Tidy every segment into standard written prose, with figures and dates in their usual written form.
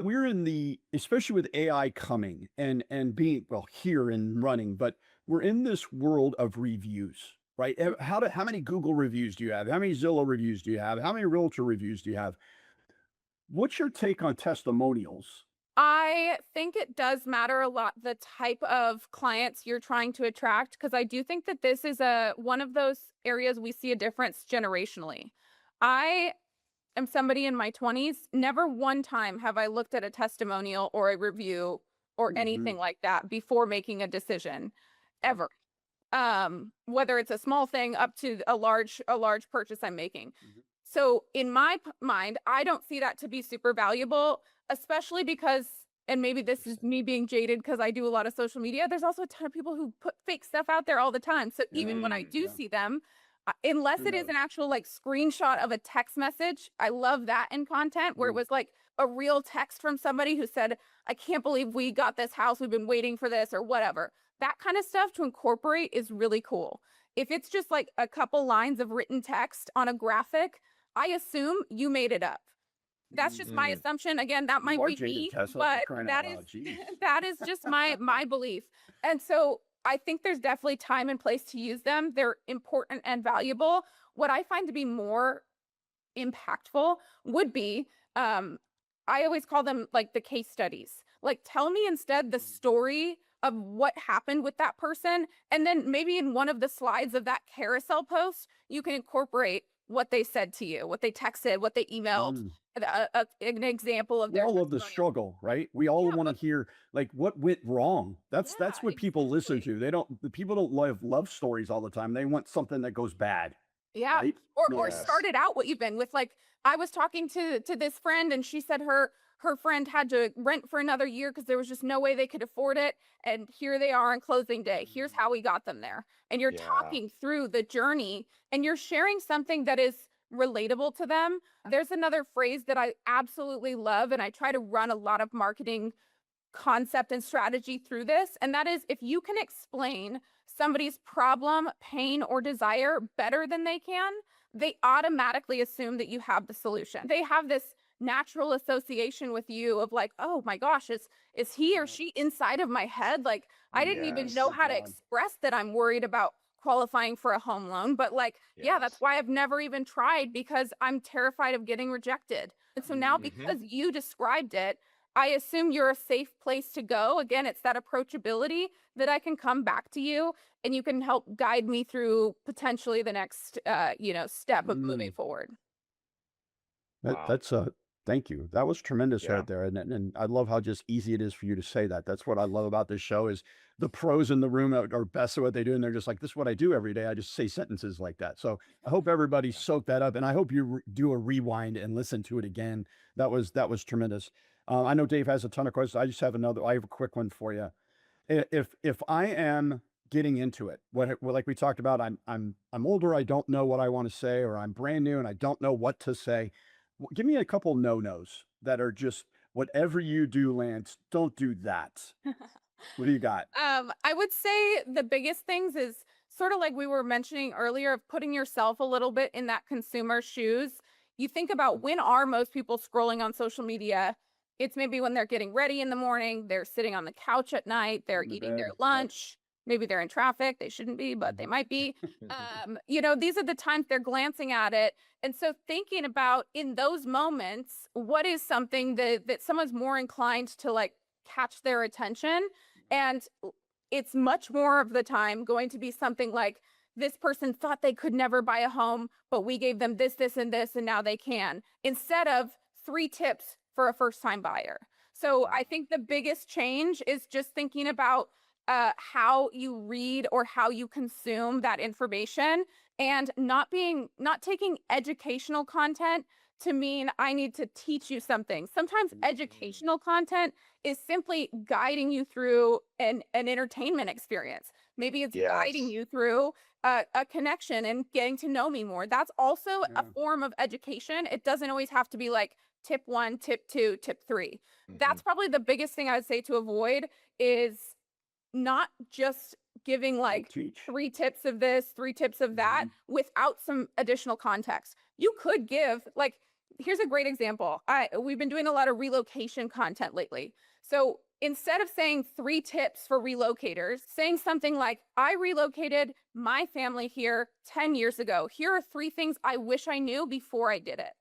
we're in the, especially with AI coming and being, well, here and running, but we're in this world of reviews, right? How many Google reviews do you have? How many Zillow reviews do you have? How many realtor reviews do you have? What's your take on testimonials? I think it does matter a lot the type of clients you're trying to attract, because I do think that this is a one of those areas we see a difference generationally. I am somebody in my 20s. Never one time have I looked at a testimonial or a review or Mhm. anything like that before making a decision, Yep. ever. Whether it's a small thing up to a large purchase I'm making. Mhm. So in my mind, I don't see that to be super valuable, especially because, and maybe this is Interesting. me being jaded because I do a lot of social media. There's also a ton of people who put fake stuff out there all the time. So Yeah, even when I do yeah. see them, unless Who it is an knows? actual like screenshot of a text message, I love that in content where it Mm, was like a real text from somebody who said, I can't believe we got this house. We've been waiting for this or whatever. That kind of stuff to incorporate is really cool. If it's just like a couple lines of written text on a graphic, I assume you made it up. That's just my mm. assumption. Again, that You might are be jaded, me, Tessa, for but crying out that is loud. Jeez. that is just my belief. And so I think there's definitely time and place to use them. They're important and valuable. What I find to be more impactful would be, um I always call them like the case studies. Like tell me instead the story of what happened with that person, and then maybe in one of the slides of that carousel post you can incorporate what they said to you, what they texted, what they emailed, Mm. an example of We their all love the testimonial. struggle, right? We all Yeah, want to hear like what went wrong. yeah, That's what people listen exactly. to. They don't the people don't love stories all the time. They want something that goes bad, Yeah, right? or Yeah. Yes. started out what you've been with, like, I was talking to this friend, and she said her friend had to rent for another year because there was just no way they could afford it, and here they are on closing day. Here's how we got them there. And you're Yeah. talking through the journey, and you're sharing something that is relatable to them. There's another phrase that I absolutely love, and I try to run a lot of marketing concept and strategy through this. And that is, if you can explain somebody's problem, pain, or desire better than they can, they automatically assume that you have the solution. They have this natural association with you of like, oh my gosh, is he or Yeah. she inside of my head? Like, I didn't even know Yes. Good how to job. express that I'm worried about qualifying for a home loan, but like, yeah, that's Yes. why I've never even tried, because I'm terrified of getting rejected. And so now, Mm. Hmm. because you described it, I assume you're a safe place to go. Again, it's that approachability that I can come back to you and you can help guide me through potentially the next, step of moving Mm. forward. Wow. That's thank you. That was tremendous Yeah. right there. And I love how just easy it is for you to say that. That's what I love about this show is the pros in the room are best at what they do. And they're just like, this is what I do every day. I just say sentences like that. So I hope everybody Yeah. soaked that up. And I hope you do a rewind and listen to it again. That was tremendous. I know Dave has a ton of questions. I have a quick one for you. If I am getting into it, like we talked about, I'm older, I don't know what I want to say, or I'm brand new and I don't know what to say. Give me a couple no-nos that are just whatever you do, Lance, don't do that. What do you got? I would say the biggest things is sort of like we were mentioning earlier of putting yourself a little bit in that consumer's shoes. You think about, when are most people scrolling on social media? It's maybe when they're getting ready in the morning, they're sitting on the couch at night, they're In the eating their bed. Yep. lunch, maybe they're in traffic. They shouldn't be, but they Mhm. might be. These are the times they're glancing at it. And so thinking about, in those moments, what is something that someone's more inclined to like catch their attention? And it's much more of the time going to be something like, this person thought they could never buy a home, but we gave them this, this, and this, and now they can, instead of 3 tips for a first time buyer. So I think the biggest change is just thinking about how you read or how you consume that information, and not taking educational content to mean I need to teach you something. Sometimes Mhm. educational content is simply guiding you through an entertainment experience. Maybe it's guiding Yes. you through a connection and getting to know me more. That's also a Yeah. form of education. It doesn't always have to be like tip one, tip two, tip three. Hmm. That's probably the biggest thing I would say to avoid, is not just giving Don't like teach. 3 tips of this, 3 tips of that Mhm. without some additional context. You could give like, here's a great example. We've been doing a lot of relocation content lately. So instead of saying 3 tips for relocators, saying something like, I relocated my family here 10 years ago. Here are 3 things I wish I knew before I did it.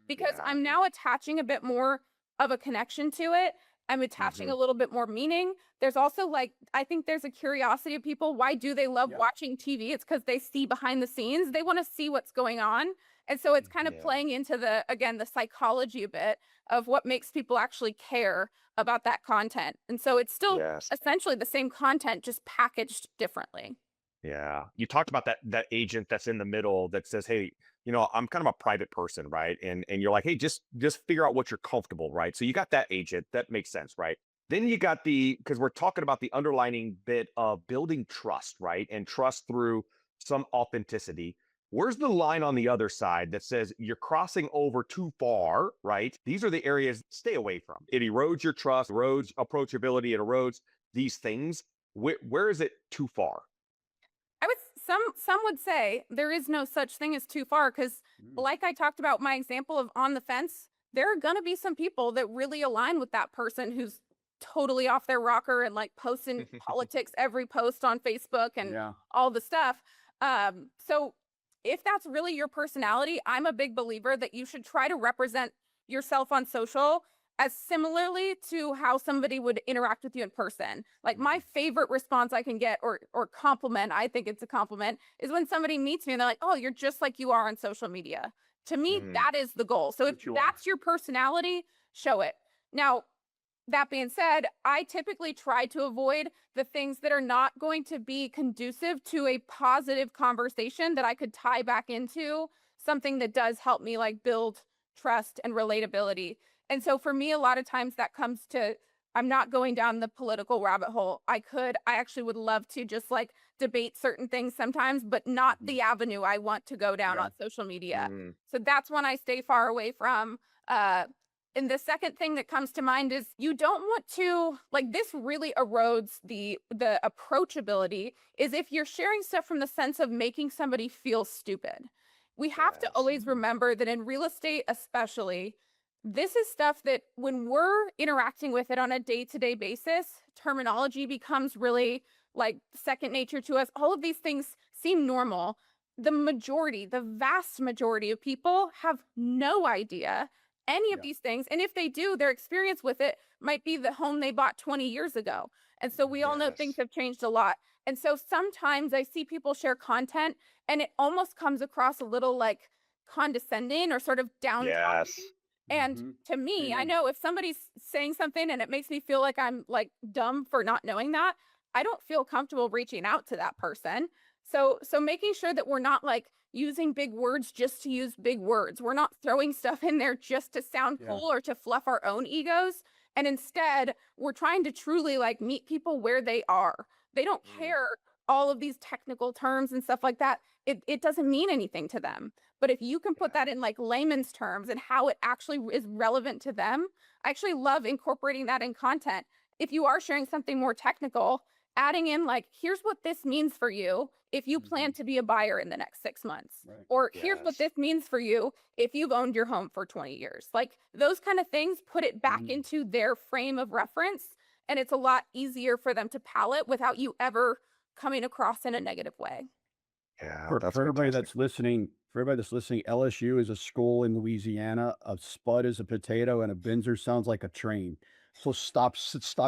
Because Yeah. I'm now attaching a bit more of a connection to it. I'm attaching a little bit more meaning. There's also like, I think there's a curiosity of people. Why do they love Yeah. watching TV? It's because they see behind the scenes. They want to see what's going on. And so it's kind of Yeah. playing into the psychology a bit of what makes people actually care about that content. And so it's still Yes. essentially the same content, just packaged differently. Yeah. You talked about that agent that's in the middle that says, "Hey, I'm kind of a private person, right?" And you're like, "Hey, just figure out what you're comfortable, right?" So you got that agent, that makes sense, right? Then you got because we're talking about the underlining bit of building trust, right? And trust through some authenticity. Where's the line on the other side that says you're crossing over too far, right? These are the areas stay away from. It erodes your trust, erodes approachability, it erodes these things. Where is it too far? I would some would say there is no such thing as too far because like I talked about my example of on the fence, there are going to be some people that really align with that person who's totally off their rocker and like posting politics every post on Facebook and Yeah. all the stuff. So if that's really your personality, I'm a big believer that you should try to represent yourself on social as similarly to how somebody would interact with you in person. Like my favorite response I can get or compliment, I think it's a compliment, is when somebody meets me and they're like, "Oh, you're just like you are on social media." To me, Mhm. that is the goal. So if What you are. that's your personality, show it. Now, that being said, I typically try to avoid the things that are not going to be conducive to a positive conversation that I could tie back into something that does help me like build trust and relatability. And so for me, a lot of times that comes to I'm not going down the political rabbit hole. I actually would love to just like debate certain things sometimes, but not the avenue I want to go down Yeah. on social media. Mm. So that's one I stay far away from. And the second thing that comes to mind is you don't want to like this really erodes the approachability is if you're sharing stuff from the sense of making somebody feel stupid. We have to Yes. always remember that in real estate especially, this is stuff that when we're interacting with it on a day-to-day basis, terminology becomes really like second nature to us. All of these things seem normal. The vast majority of people have no idea any of Yeah. these things. And if they do, their experience with it might be the home they bought 20 years ago. And so we all know things Yes. have changed a lot. And so sometimes I see people share content and it almost comes across a little like condescending or sort of down talking. Yes. And to me, I Amen. know if somebody's saying something and it makes me feel like I'm like dumb for not knowing that, I don't feel comfortable reaching out to that person. So making sure that we're not like using big words just to use big words. We're not throwing stuff in there just to sound Yeah. cool or to fluff our own egos. And instead, we're trying to truly like meet people where they are. They don't Mm. care all of these technical terms and stuff like that. It doesn't mean anything to them. But if you can put Yeah. that in like layman's terms and how it actually is relevant to them, I actually love incorporating that in content. If you are sharing something more technical, adding in like, here's what this means for you if you plan to be a buyer in the next 6 months. Right. Or here's what Yes. this means for you if you've owned your home for 20 years. Like those kind of things put it back into their frame of reference. And it's a lot easier for them to palate without you ever coming across in a negative way. Yeah, For that's for everybody fantastic. that's listening, LSU is a school in Louisiana. A spud is a potato, and a Benzer sounds like a train. So stop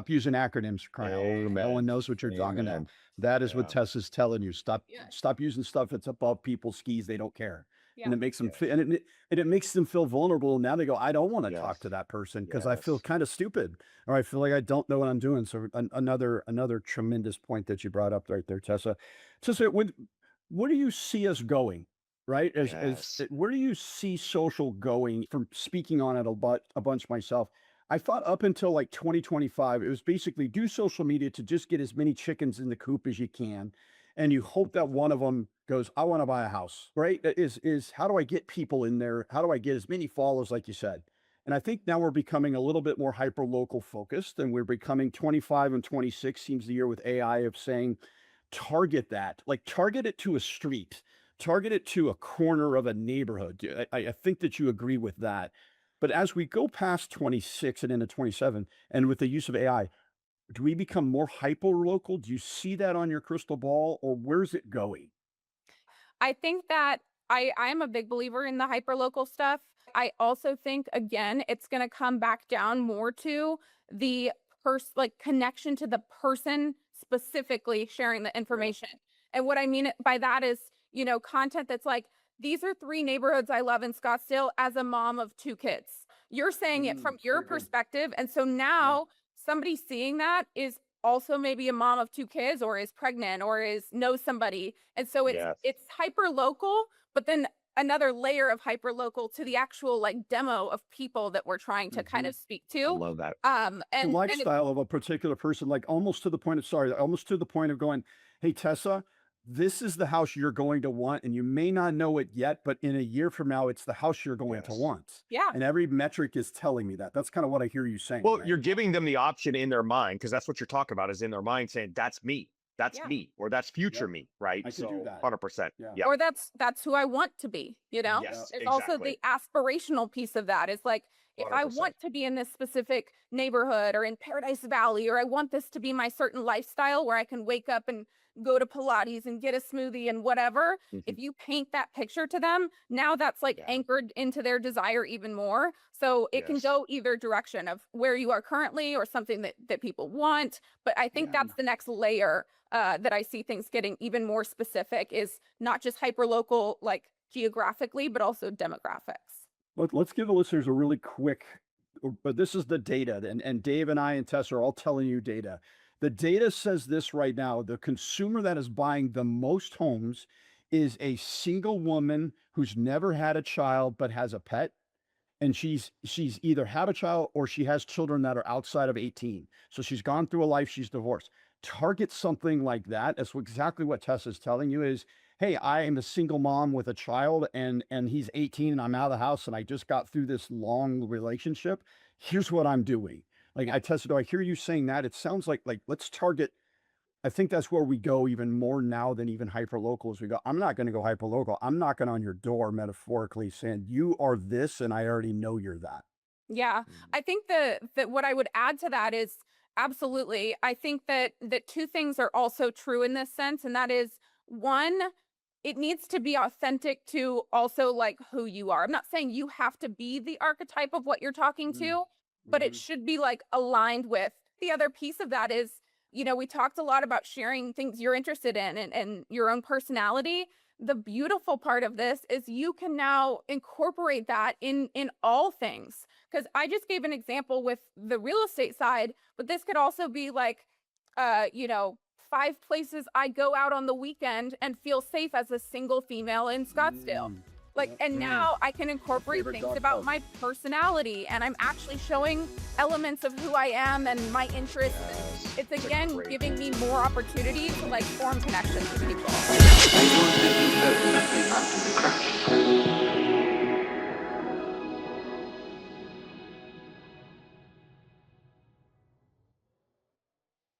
using acronyms, for crying out loud. No Amen. one knows what you're talking about. Amen. That is what Yeah. Tessa's telling you. Stop Yeah. stop using stuff that's above people's skis. They don't care, and Yeah. it makes them Yes. feel and it makes them feel vulnerable. Now they go, I don't want to talk Yes. to that person because I feel Yes. kind of stupid, or I feel like I don't know what I'm doing. So another tremendous point that you brought up right there, Tessa. Tessa, where do you see us going? Right? Yes. Where do you see social going from speaking on it a bunch myself? I thought up until like 2025, it was basically do social media to just get as many chickens in the coop as you can. And you hope that one of them goes, I want to buy a house, right? Is how do I get people in there? How do I get as many followers, like you said? And I think now we're becoming a little bit more hyper local focused, and we're becoming 25 and 26 seems the year with AI of saying, target that, like target it to a street. target it to a corner of a neighborhood. I think that you agree with that. But as we go past 26 and into 27, and with the use of AI, do we become more hyper local? Do you see that on your crystal ball, or where's it going? I think that I am a big believer in the hyperlocal stuff. I also think again it's going to come back down more to the like connection to the person specifically sharing the Yeah. information. And what I mean by that is, content that's like, these are 3 neighborhoods I love in Scottsdale as a mom of 2 kids. You're saying it from your Very good. perspective. And so Yeah. now somebody seeing that is also maybe a mom of 2 kids, or is pregnant, or knows somebody. And so Yes. it's hyper local, but then another layer of hyper local to the actual like demo of people that we're trying to kind Mhm. of speak I to. love that. The And it's lifestyle of a particular person, like almost to the point of, sorry, almost to the point of going, hey, Tessa, this is the house you're going to want. And you may not know it yet, but in a year from now, it's the house you're going to Yes. want. yeah, And every metric is telling me that. That's kind of what I hear you saying, Well, right? you're giving them the option in their mind, because that's what you're talking about, is in their mind saying, that's me. That's yeah. me, or that's future Yep. me, right? I could do So that. 100%. Yeah. Yeah. Or that's who I want to be, Yeah. Yes, There's also the exactly. aspirational piece of that. It's like, if I 100%. want to be in this specific neighborhood or in Paradise Valley, or I want this to be my certain lifestyle where I can wake up and go to Pilates and get a smoothie and whatever, if Mhm. you paint that picture to them, now that's like Yeah. anchored into their desire even more. So it can Yes. go either direction of where you are currently or something that people want. But I think Yeah. that's the next layer that I see things getting even more specific, is not just hyper local, like geographically, but also demographics. Let's give the listeners a really quick, but this is the data, and Dave and I and Tess are all telling you data. The data says this right now: the consumer that is buying the most homes is a single woman who's never had a child but has a pet, and she's either had a child or she has children that are outside of 18. So she's gone through a life, she's divorced. Target something like that. That's exactly what Tessa's telling you is, hey, I am a single mom with a child, and he's 18 and I'm out of the house and I just got through this long relationship. Here's what I'm doing. Like, I Tessa, do I hear you saying that? It sounds like let's target. I think that's where we go even more now than even hyper local. As we go, I'm not going to go hyper local. I'm knocking on your door metaphorically saying you are this and I already know you're that. Yeah, I think that what I would add to that is, absolutely. I think that 2 things are also true in this sense, and that is, one, it needs to be authentic to also like who you are. I'm not saying you have to be the archetype of what you're talking Mm, to, but it mhm. should be like aligned with the other piece of that is, we talked a lot about sharing things you're interested in, and your own personality. The beautiful part of this is you can now incorporate that in all things. Because I just gave an example with the real estate side, but this could also be like, 5 places I go out on the weekend and feel safe as a single female in Scottsdale. Mm, Like, yep. and now I can incorporate Favorite things dog about park. my personality, and I'm actually showing elements of who I am and my interests. Yes. It's It's a again great giving me more opportunity to like form connections with people. I don't think you felt nothing after the crash.